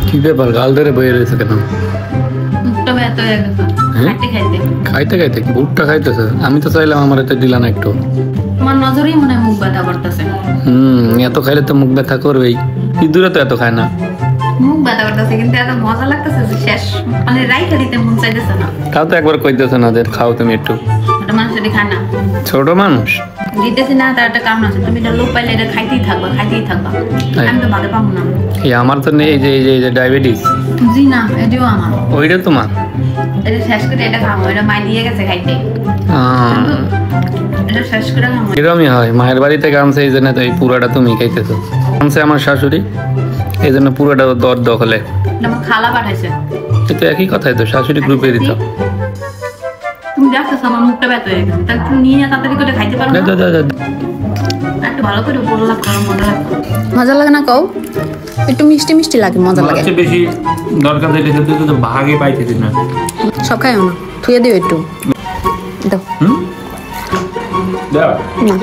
কি ব্যাপার গাল ধরে বয়ে রয়েছে কেন? খাইতে খাইতে ভুট্টা খাইতেছে। আমি তো চাইলাম আমার এতে দিলা না একটু। তোমার নজরেই মনে হয় মুখ ব্যথা করতেছে। এত খাইলে তো মুখ ব্যথা করবেই। ইঁদুরে তো এত খায় না। মুখ ব্যথা করতেছে কিন্তু এত মজা লাগতেছে যে শেষ মানে রাইখা দিতে মন চাইতেছে না। তাও তো একবার কইতেছে না যে খাও তুমি একটু। ছোট মানুষ যদি খায় না। ছোট মানুষ দিতেছি না তার একটা কারণ আছে। তুমি এটা লোক পাইলে এটা খাইতেই থাকবা। আমি তো ভালো পাবো না। এই আমার তো নেই যে ডায়াবেটিস। জি না, এটাও আমার। ওইটা তোমার? এটা শেষ করে এটা খাবো। এটা মাই দিয়ে গেছে খাইতে। এটা শেষ করে খাবো। এরকমই হয়, মায়ের বাড়ি থেকে আনছে এই জন্য তো এই পুরাটা তুমি খাইতেছো। আনছে আমার শাশুড়ি, এই জন্য পুরাটা দর দখলে। আমার খালা পাঠাইছে। কিন্তু একই কথাই তো, শাশুড়ি গ্রুপে দিত। তুমি দেখতেছো আমার মুখটা ব্যথা হয়ে গেছে, তাহলে তুমি নিয়ে তাড়াতাড়ি করে খাইতে পারো না? একটু ভালো করে বললাম, মজা লাগে না? কও একটু মিষ্টি মিষ্টি লাগে, মজা লাগে। বেশি দরকার দিলে তো ভাগে পাইতেছি না। সব খাইও না, থুয়ে দিও একটু। দাও দাও না।